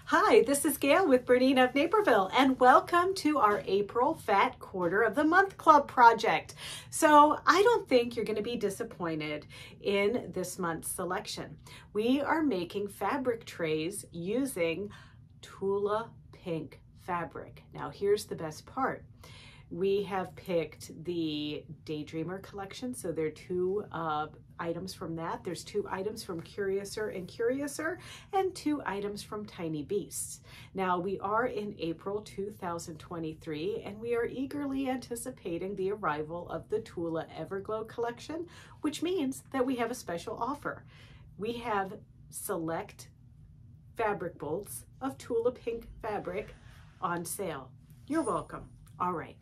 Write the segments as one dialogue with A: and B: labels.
A: Hi, this is Gayle with BERNINA of Naperville, and welcome to our April Fat Quarter of the Month Club project. So I don't think you're going to be disappointed in this month's selection. We are making fabric trays using Tula pink fabric. Now here's the best part. We have picked the Daydreamer collection, so there are two items from that. There's 2 items from Curiouser and Curiouser, and 2 items from Tiny Beasts. Now we are in April 2023, and we are eagerly anticipating the arrival of the Tula Everglow collection, which means that we have a special offer. We have select fabric bolts of Tula pink fabric on sale. You're welcome. All right,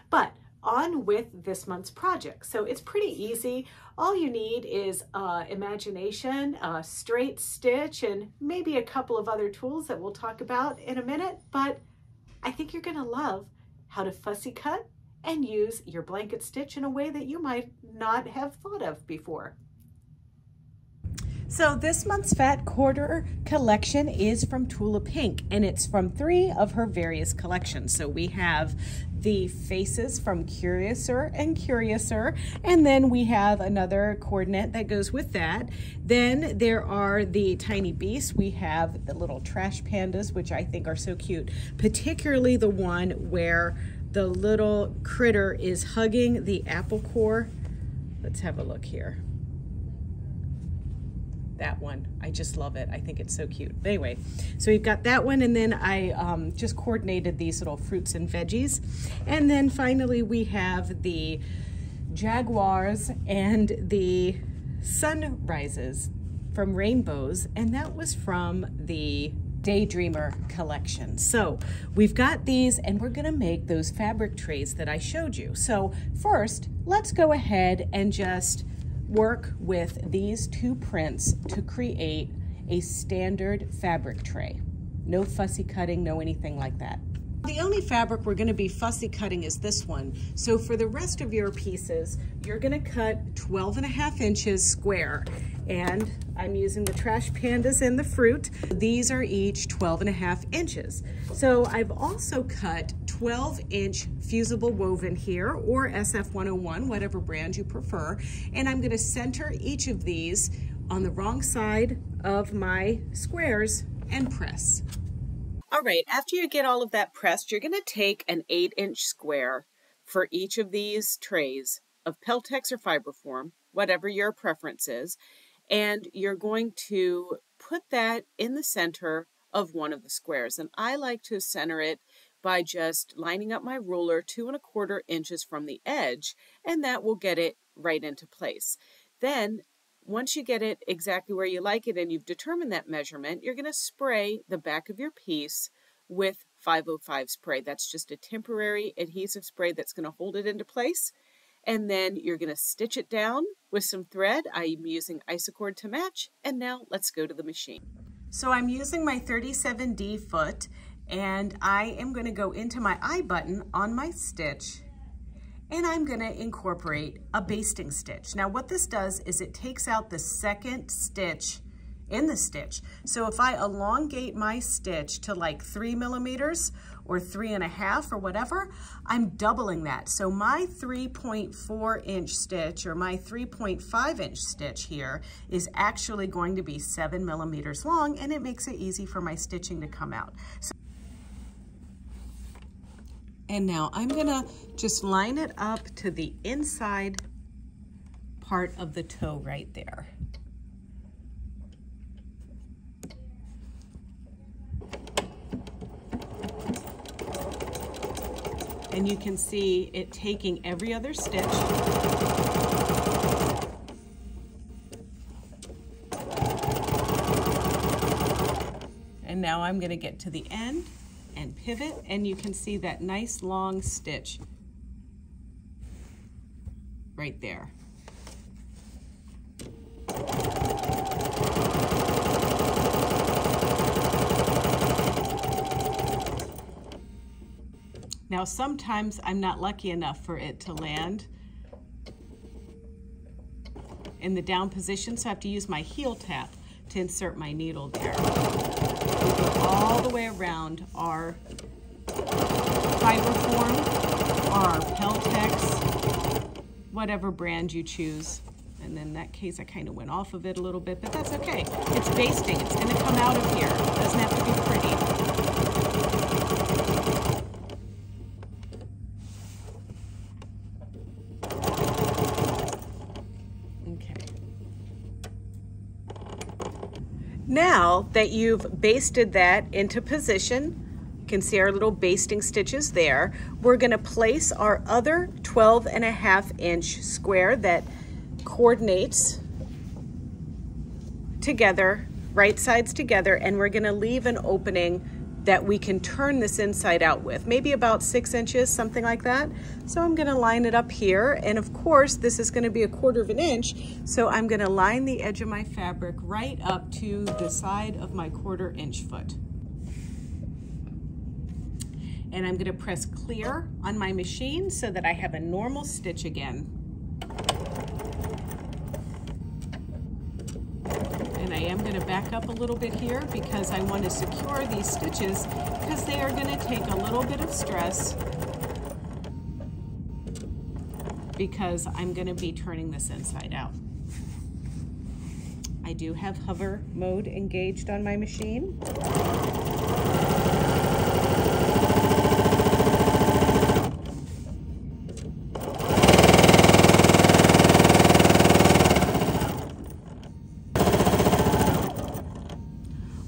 A: but on with this month's project. So it's pretty easy. All you need is imagination, a straight stitch, and maybe a couple of other tools that we'll talk about in a minute. But I think you're gonna love how to fussy cut and use your blanket stitch in a way that you might not have thought of before. So this month's Fat Quarter collection is from Tula Pink, and it's from 3 of her various collections. So we have the faces from Curiouser and Curiouser, and then we have another coordinate that goes with that. Then there are the Tiny Beasts. We have the little trash pandas, which I think are so cute, particularly the one where the little critter is hugging the apple core. Let's have a look here. That one, I just love it. I think it's so cute. Anyway, so we've got that one, and then I just coordinated these little fruits and veggies. And then finally we have the jaguars and the sunrises from Rainbows, and that was from the Daydreamer collection. So we've got these, and we're gonna make those fabric trays that I showed you. So first, let's go ahead and just work with these 2 prints to create a standard fabric tray. No fussy cutting, no anything like that. The only fabric we're going to be fussy cutting is this one. So for the rest of your pieces, you're going to cut 12.5 inches square. And I'm using the trash pandas and the fruit. These are each 12.5 inches. So I've also cut 12-inch fusible woven here, or SF101, whatever brand you prefer. And I'm going to center each of these on the wrong side of my squares and press. All right, after you get all of that pressed, you're going to take an 8-inch square for each of these trays of Peltex or Fiberform, whatever your preference is, and you're going to put that in the center of one of the squares. And I like to center it by just lining up my ruler 2¼ inches from the edge, and that will get it right into place. Then once you get it exactly where you like it and you've determined that measurement, you're going to spray the back of your piece with 505 spray. That's just a temporary adhesive spray that's going to hold it into place. And then you're going to stitch it down with some thread. I'm using Isocord to match. And now let's go to the machine. So I'm using my 37D foot, and I am going to go into my eye button on my stitch, and I'm going to incorporate a basting stitch. Now what this does is it takes out the second stitch in the stitch. So if I elongate my stitch to like 3 millimeters or 3.5 or whatever, I'm doubling that. So my 3.4 inch stitch or my 3.5 inch stitch here is actually going to be 7 millimeters long, and it makes it easy for my stitching to come out. And now I'm gonna just line it up to the inside part of the toe right there. And you can see it taking every other stitch. And now I'm gonna get to the end and pivot, and you can see that nice long stitch right there. Now sometimes I'm not lucky enough for it to land in the down position, so I have to use my heel tap to insert my needle there. Go all the way around our fiber form or our Peltex, whatever brand you choose. And in that case, I kind of went off of it a little bit, but that's okay. It's basting. It's going to come out of here. It doesn't have to be pretty. Okay. Now that you've basted that into position, you can see our little basting stitches there. We're going to place our other 12.5-inch square that coordinates together, right sides together, and we're going to leave an opening that we can turn this inside out with, maybe about 6 inches, something like that. So I'm going to line it up here, and of course this is going to be 1/4 inch, so I'm going to line the edge of my fabric right up to the side of my 1/4 inch foot. And I'm going to press clear on my machine so that I have a normal stitch again. And I am going to back up a little bit here because I want to secure these stitches because they are going to take a little bit of stress because I'm going to be turning this inside out. I do have hover mode engaged on my machine.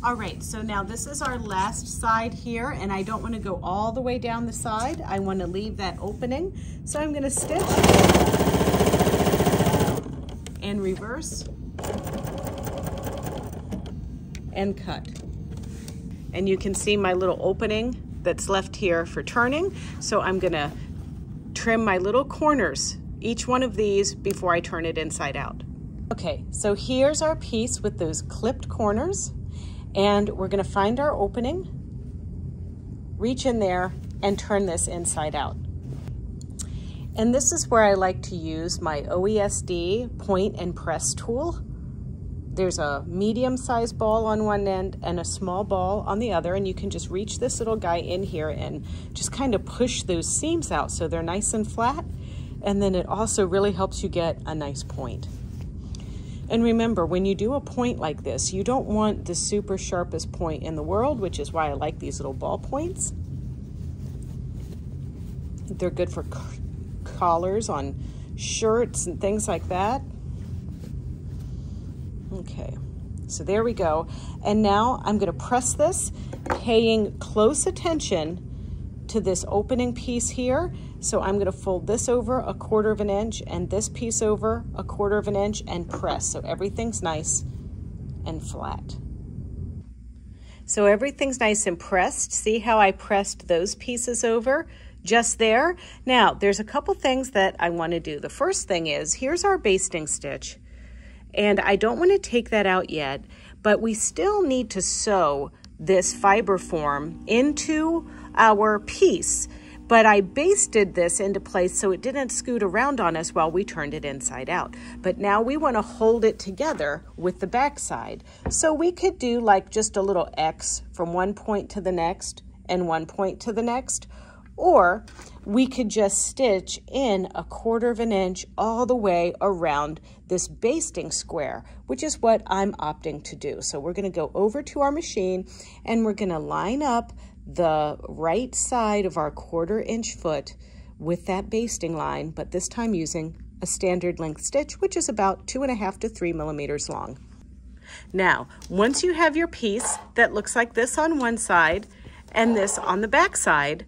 A: All right, so now this is our last side here, and I don't want to go all the way down the side. I want to leave that opening. So I'm going to stitch and reverse and cut. And you can see my little opening that's left here for turning. So I'm going to trim my little corners, each one of these, before I turn it inside out. Okay, so here's our piece with those clipped corners. And we're going to find our opening, reach in there, and turn this inside out. And this is where I like to use my OESD point and press tool. There's a medium-sized ball on one end and a small ball on the other, and you can just reach this little guy in here and just kind of push those seams out so they're nice and flat. And then it also really helps you get a nice point. And remember, when you do a point like this, you don't want the super sharpest point in the world, which is why I like these little ball points. They're good for collars on shirts and things like that. Okay, so there we go. And now I'm going to press this, paying close attention to this opening piece here. So I'm going to fold this over 1/4 inch and this piece over 1/4 inch and press so everything's nice and flat. So everything's nice and pressed. See how I pressed those pieces over just there? Now there's a couple things that I want to do. The first thing is, here's our basting stitch, and I don't want to take that out yet, but we still need to sew this fiber form into our piece. But I basted this into place so it didn't scoot around on us while we turned it inside out. But now we want to hold it together with the back side. So we could do like just a little X from one point to the next and one point to the next. Or we could just stitch in 1/4 inch all the way around this basting square, which is what I'm opting to do. So we're going to go over to our machine and we're going to line up the right side of our 1/4 inch foot with that basting line, but this time using a standard length stitch, which is about 2.5 to 3 millimeters long. Now, once you have your piece that looks like this on one side and this on the back side,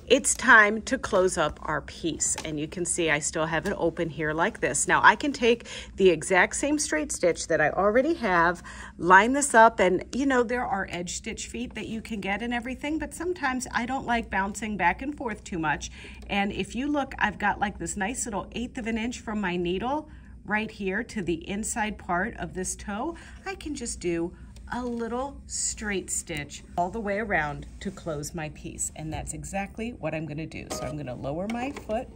A: it's time to close up our piece. And you can see I still have it open here like this. Now I can take the exact same straight stitch that I already have, line this up, and you know, there are edge stitch feet that you can get and everything, but sometimes I don't like bouncing back and forth too much. And if you look, I've got like this nice little 1/8 of an inch from my needle right here to the inside part of this toe. I can just do a little straight stitch all the way around to close my piece, and that's exactly what I'm going to do. So I'm going to lower my foot,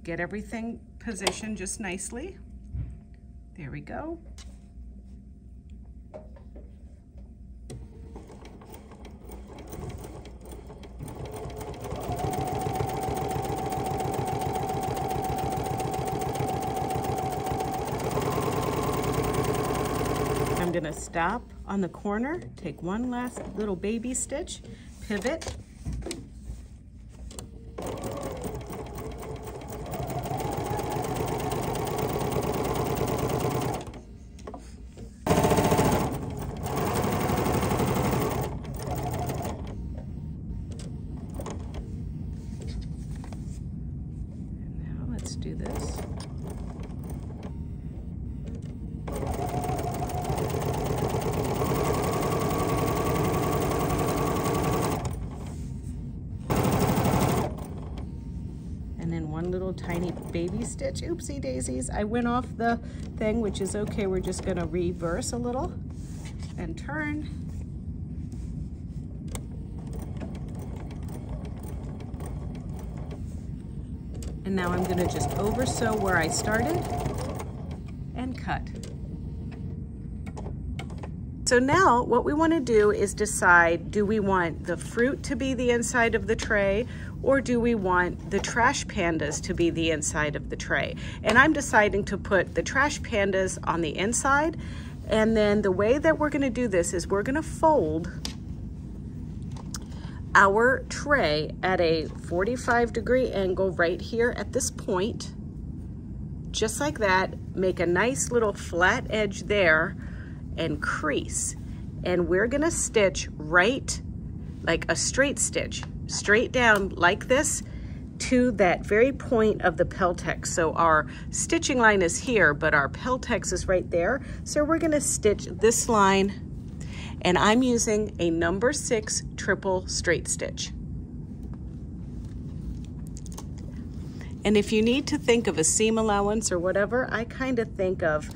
A: get everything positioned just nicely. There we go. stop on the corner, take one last little baby stitch, pivot, do this. And then one little tiny baby stitch. Oopsie daisies. I went off the thing, which is okay. We're just going to reverse a little and turn. And now I'm gonna just over sew where I started and cut. So now what we wanna do is decide, do we want the fruit to be the inside of the tray, or do we want the trash pandas to be the inside of the tray? And I'm deciding to put the trash pandas on the inside. And then the way that we're gonna do this is we're gonna fold our tray at a 45-degree angle right here at this point, just like that. Make a nice little flat edge there and crease. And we're gonna stitch right, like a straight stitch, straight down like this to that very point of the peltex. So our stitching line is here, but our peltex is right there. So we're gonna stitch this line, and I'm using a number 6 triple straight stitch. And if you need to think of a seam allowance or whatever, I kind of think of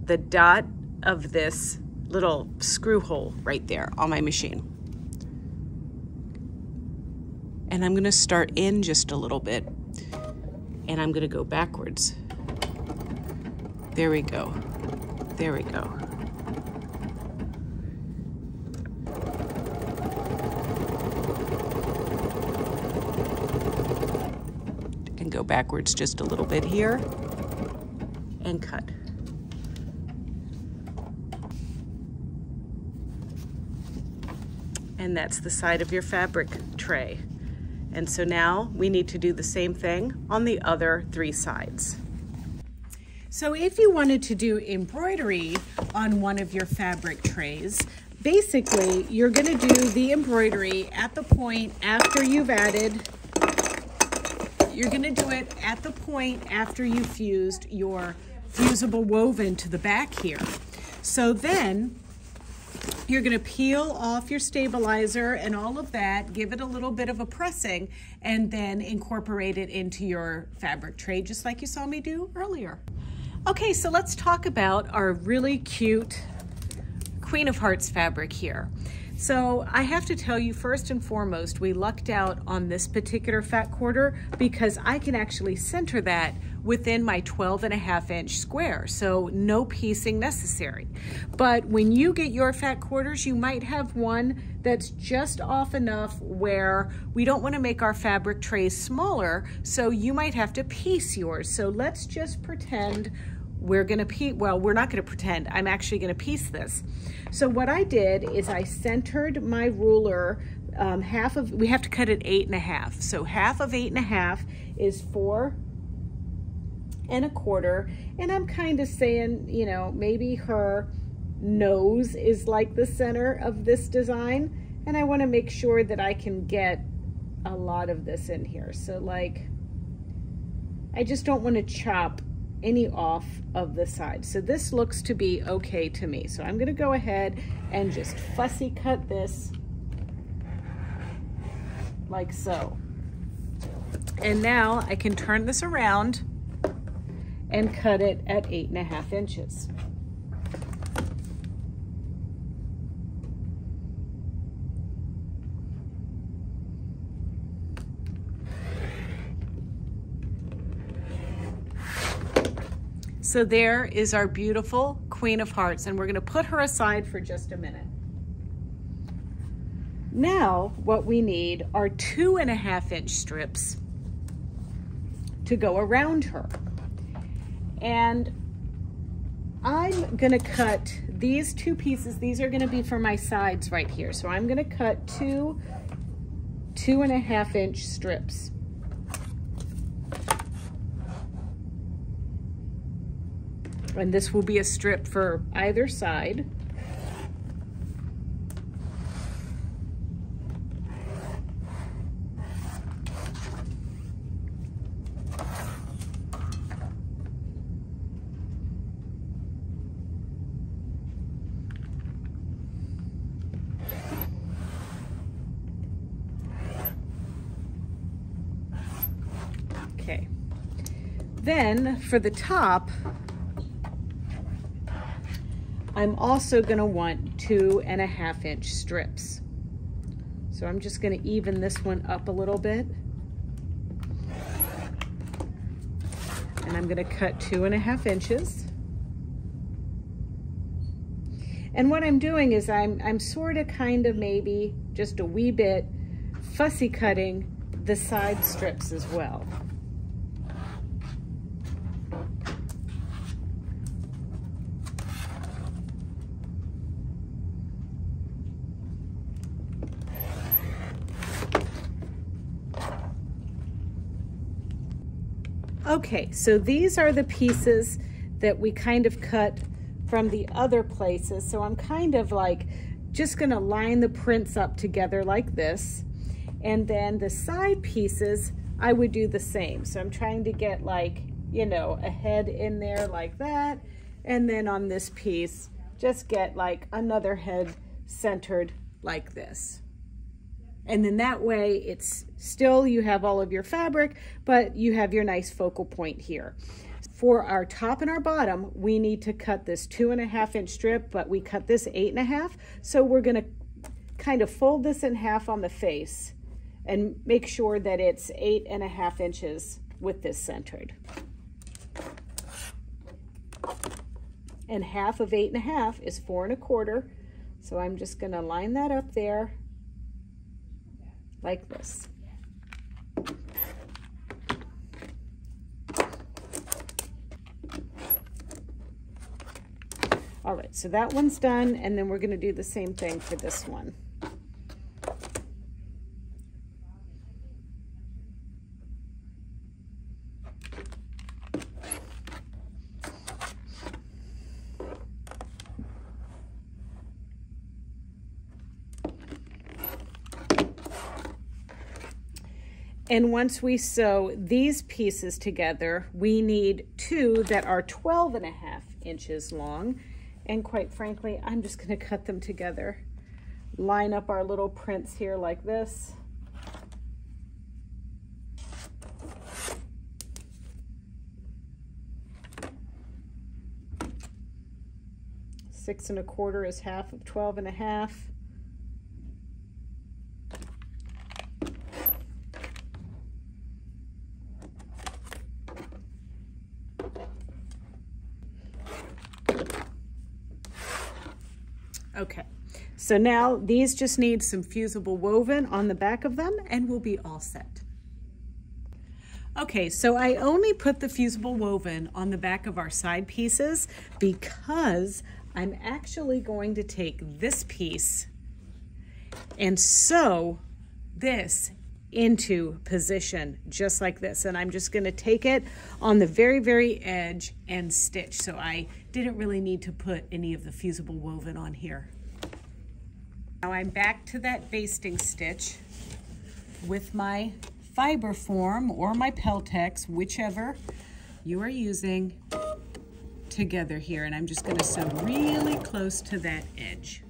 A: the dot of this little screw hole right there on my machine. And I'm gonna start in just a little bit, and I'm gonna go backwards. There we go, there we go. Go backwards just a little bit here and cut. And that's the side of your fabric tray. And so now we need to do the same thing on the other 3 sides. So if you wanted to do embroidery on one of your fabric trays, basically you're going to do the embroidery at the point after you've added. You're gonna do it at the point after you fused your fusible woven to the back here. So then you're gonna peel off your stabilizer and all of that, give it a little bit of a pressing, and then incorporate it into your fabric tray, just like you saw me do earlier. Okay, so let's talk about our really cute Queen of Hearts fabric here. So I have to tell you, first and foremost, we lucked out on this particular fat quarter because I can actually center that within my 12.5-inch square, so no piecing necessary. But when you get your fat quarters, you might have one that's just off enough where we don't want to make our fabric trays smaller, so you might have to piece yours. So let's just pretend we're gonna piece, well, we're not gonna pretend, I'm actually gonna piece this. So what I did is I centered my ruler, we have to cut it 8.5. So half of 8.5 is 4 1/4. And I'm kind of saying, you know, maybe her nose is like the center of this design. And I wanna make sure that I can get a lot of this in here. So like, I just don't wanna chop any off of the side. So this looks to be okay to me. So I'm gonna go ahead and just fussy cut this like so. And now I can turn this around and cut it at 8.5 inches. So there is our beautiful Queen of Hearts, and we're gonna put her aside for just a minute. Now, what we need are 2.5-inch strips to go around her. And I'm gonna cut these two pieces, these are gonna be for my sides right here. So I'm gonna cut two 2.5 inch strips. And this will be a strip for either side. Okay. Then for the top, I'm also gonna want 2.5 inch strips. So I'm just gonna even this one up a little bit. And I'm gonna cut 2.5 inches. And what I'm doing is I'm sort of kind of maybe just a wee bit fussy cutting the side strips as well. Okay, so these are the pieces that we kind of cut from the other places. So I'm kind of like just gonna line the prints up together like this. And then the side pieces, I would do the same. So I'm trying to get like, you know, a head in there like that. And then on this piece, just get like another head centered like this. And then that way it's still, you have all of your fabric, but you have your nice focal point here. For our top and our bottom, we need to cut this 2.5 inch strip, but we cut this 8.5. So we're gonna kind of fold this in half on the face and make sure that it's 8.5 inches with this centered. And half of 8.5 is 4.25. So I'm just gonna line that up there like this. All right, so that one's done, and then we're gonna do the same thing for this one. And once we sew these pieces together, we need two that are 12.5 inches long. And quite frankly, I'm just gonna cut them together. Line up our little prints here like this. Six and a quarter is half of 12.5. Okay, so now these just need some fusible woven on the back of them and we'll be all set. Okay, so I only put the fusible woven on the back of our side pieces because I'm actually going to take this piece and sew this into position just like this. And I'm just gonna take it on the very, very edge and stitch. So I didn't really need to put any of the fusible woven on here. Now I'm back to that basting stitch with my fiber form or my Peltex, whichever you are using, together here. And I'm just gonna sew really close to that edge.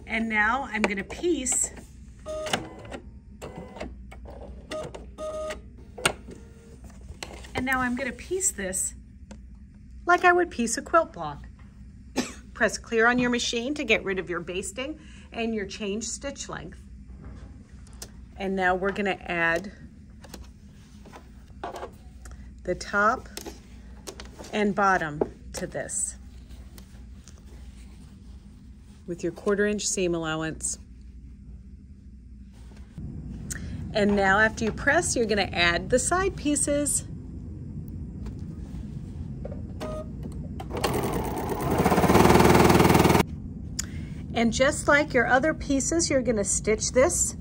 A: And now I'm gonna piece And now I'm gonna piece this like I would piece a quilt block. Press clear on your machine to get rid of your basting and your change stitch length. And now we're gonna add the top and bottom to this with your 1/4 inch seam allowance. And now after you press, you're gonna add the side pieces. And just like your other pieces, you're gonna stitch this,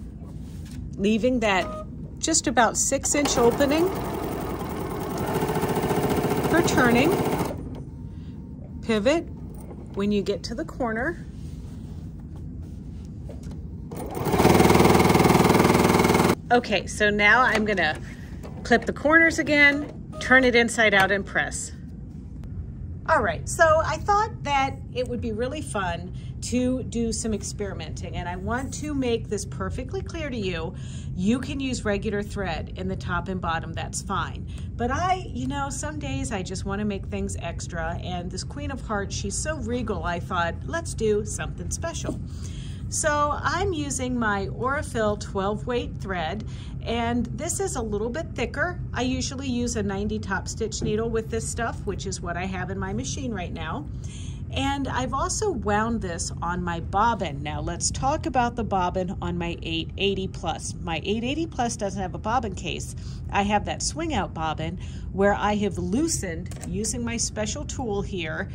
A: leaving that just about 6-inch opening for turning. Pivot when you get to the corner. Okay, so now I'm gonna clip the corners again, turn it inside out and press. All right, so I thought that it would be really fun to do some experimenting, and I want to make this perfectly clear to you. You can use regular thread in the top and bottom, that's fine. But some days I just wanna make things extra, and this Queen of Hearts, she's so regal, I thought, let's do something special. So I'm using my Aurifil 12 weight thread, and this is a little bit thicker. I usually use a 90 top stitch needle with this stuff, which is what I have in my machine right now. And I've also wound this on my bobbin. Now let's talk about the bobbin on my 880 Plus. My 880 Plus doesn't have a bobbin case. I have that swing out bobbin where I have loosened, using my special tool here,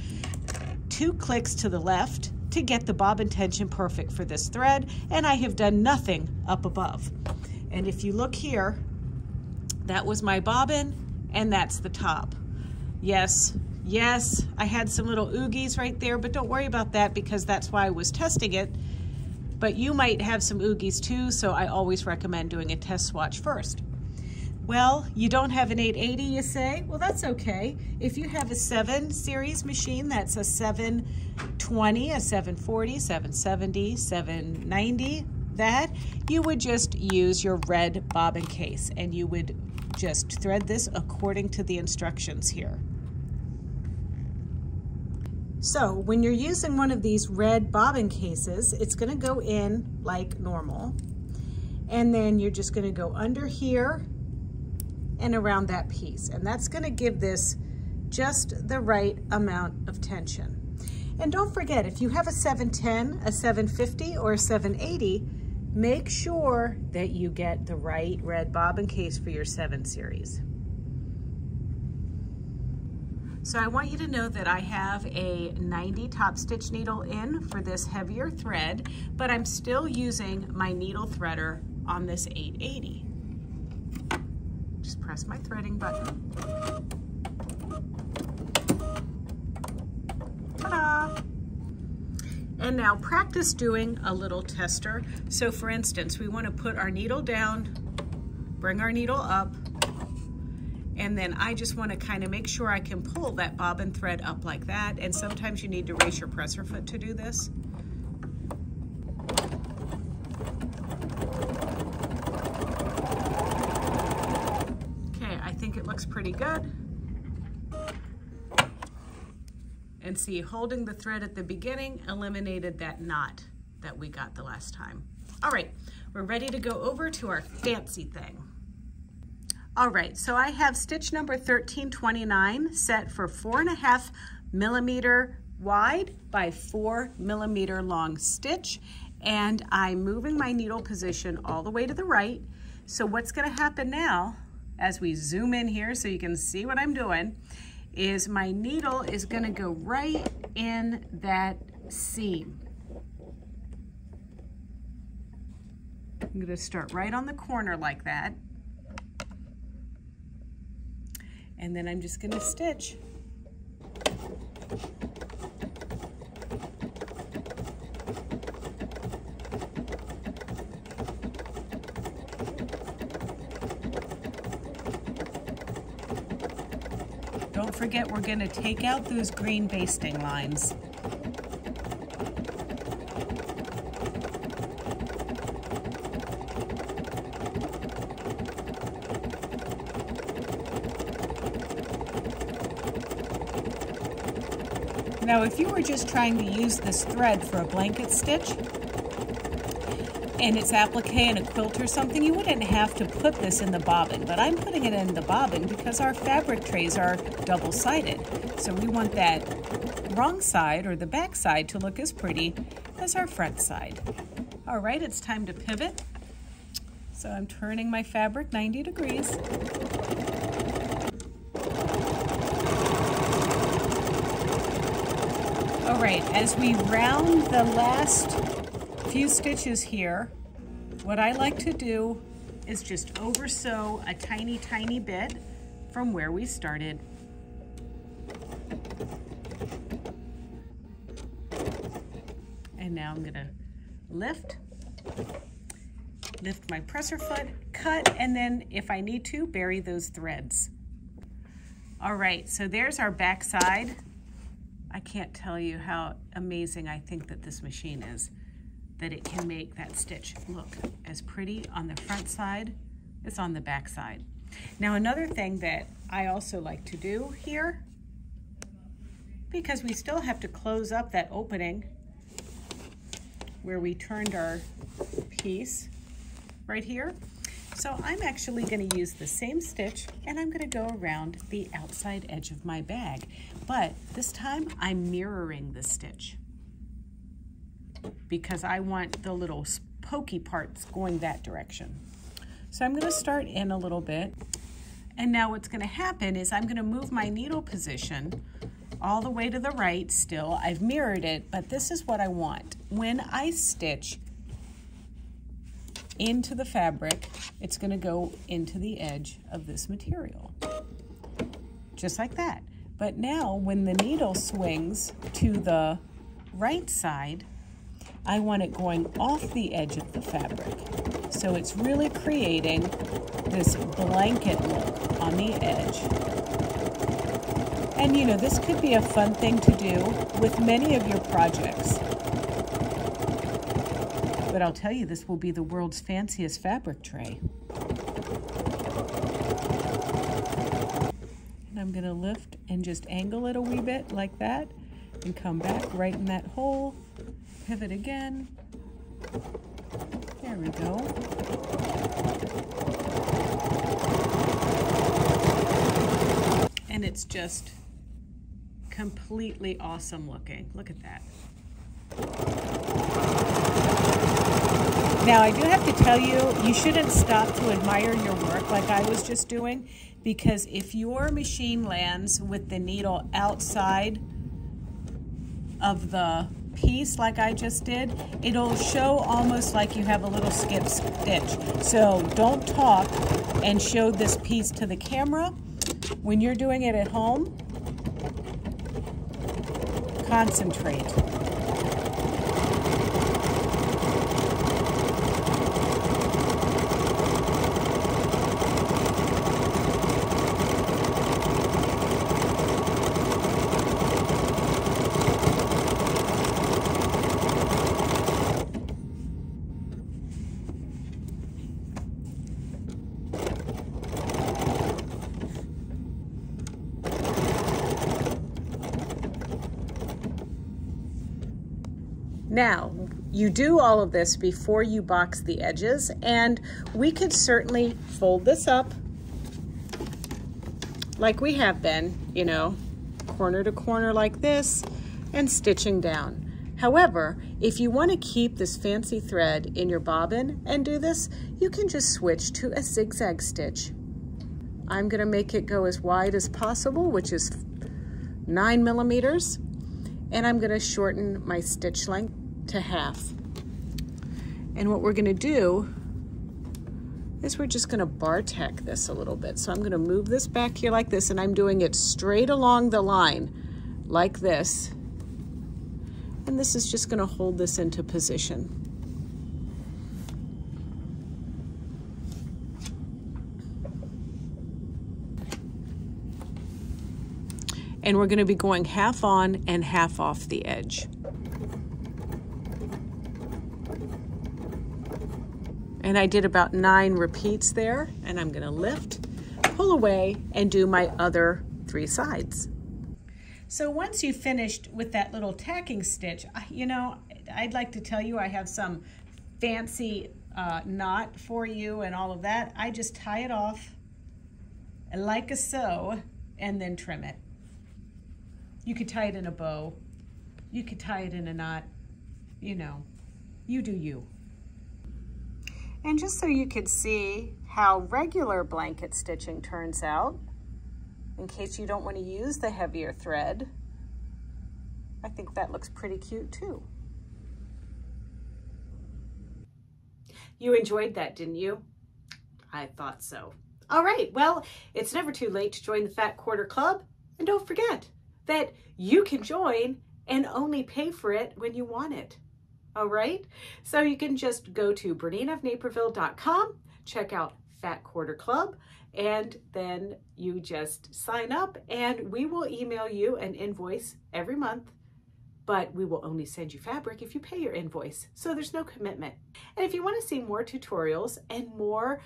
A: 2 clicks to the left to get the bobbin tension perfect for this thread, and I have done nothing up above. And if you look here, that was my bobbin, and that's the top. Yes, I had some little oogies right there, but don't worry about that because that's why I was testing it. But you might have some oogies too, so I always recommend doing a test swatch first. Well, you don't have an 880, you say? Well, that's okay. If you have a 7 series machine, that's a 720, a 740, 770, 790, that, you would just use your red bobbin case and you would just thread this according to the instructions here. So when you're using one of these red bobbin cases, it's gonna go in like normal. And then you're just gonna go under here and around that piece. And that's gonna give this just the right amount of tension. And don't forget, if you have a 710, a 750, or a 780, make sure that you get the right red bobbin case for your 7 series. So I want you to know that I have a 90 top stitch needle in for this heavier thread, but I'm still using my needle threader on this 880. Just press my threading button. Ta-da! And now practice doing a little tester. So for instance, we want to put our needle down, bring our needle up, and then I just want to kind of make sure I can pull that bobbin thread up like that. And sometimes you need to raise your presser foot to do this. Okay, I think it looks pretty good. And see, holding the thread at the beginning eliminated that knot that we got the last time. All right, we're ready to go over to our fancy thing. All right, so I have stitch number 1329 set for 4.5 millimeter wide by 4 millimeter long stitch, and I'm moving my needle position all the way to the right. So what's gonna happen now, as we zoom in here so you can see what I'm doing, is my needle is gonna go right in that seam. I'm gonna start right on the corner like that. And then I'm just gonna stitch. Don't forget, we're gonna take out those green basting lines. Now, if you were just trying to use this thread for a blanket stitch, and it's applique in a quilt or something, you wouldn't have to put this in the bobbin, but I'm putting it in the bobbin because our fabric trays are double-sided. So we want that wrong side or the back side to look as pretty as our front side. All right, it's time to pivot. So I'm turning my fabric 90 degrees. All right, as we round the last few stitches here, what I like to do is just over sew a tiny, tiny bit from where we started. And now I'm gonna lift my presser foot, cut, and then if I need to, bury those threads. All right, so there's our back side. I can't tell you how amazing I think that this machine is, that it can make that stitch look as pretty on the front side as on the back side. Now, another thing that I also like to do here, because we still have to close up that opening where we turned our piece right here. So I'm actually going to use the same stitch and I'm going to go around the outside edge of my bag. But this time I'm mirroring the stitch because I want the little pokey parts going that direction. So I'm going to start in a little bit. And now what's going to happen is I'm going to move my needle position all the way to the right still. I've mirrored it, but this is what I want. When I stitch into the fabric, it's going to go into the edge of this material, just like that. But now when the needle swings to the right side, I want it going off the edge of the fabric. So it's really creating this blanket look on the edge. And you know, this could be a fun thing to do with many of your projects. But I'll tell you, this will be the world's fanciest fabric tray. And I'm gonna lift and just angle it a wee bit like that and come back right in that hole, pivot again. There we go. And it's just completely awesome looking. Look at that. Now, I do have to tell you, you shouldn't stop to admire your work like I was just doing, because if your machine lands with the needle outside of the piece like I just did, it'll show almost like you have a little skip stitch. So don't talk and show this piece to the camera. When you're doing it at home, concentrate. Now, you do all of this before you box the edges, and we could certainly fold this up like we have been, you know, corner to corner like this, and stitching down. However, if you want to keep this fancy thread in your bobbin and do this, you can just switch to a zigzag stitch. I'm going to make it go as wide as possible, which is 9 millimeters, and I'm going to shorten my stitch length to half. And what we're going to do is we're just going to bar tack this a little bit. So I'm going to move this back here like this, and I'm doing it straight along the line like this. And this is just going to hold this into position. And we're going to be going half on and half off the edge. And I did about 9 repeats there, and I'm going to lift, pull away, and do my other 3 sides. So once you've finished with that little tacking stitch, you know, I'd like to tell you I have some fancy knot for you and all of that. I just tie it off like so and then trim it. You could tie it in a bow. You could tie it in a knot. You know, you do you. And just so you could see how regular blanket stitching turns out, in case you don't want to use the heavier thread, I think that looks pretty cute too. You enjoyed that, didn't you? I thought so. All right, well, it's never too late to join the Fat Quarter Club. And don't forget that you can join and only pay for it when you want it. All right, so you can just go to BERNINAofNaperville.com, check out Fat Quarter Club, and then you just sign up and we will email you an invoice every month, but we will only send you fabric if you pay your invoice, so there's no commitment. And if you want to see more tutorials and more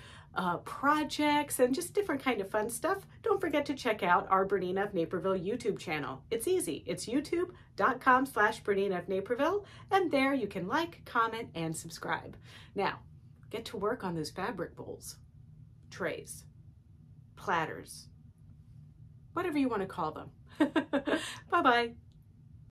A: projects and just different kind of fun stuff, don't forget to check out our Bernina of Naperville YouTube channel. It's easy. It's youtube.com/Bernina of Naperville, and there you can like, comment, and subscribe. Now, get to work on those fabric bowls, trays, platters, whatever you want to call them. Bye-bye.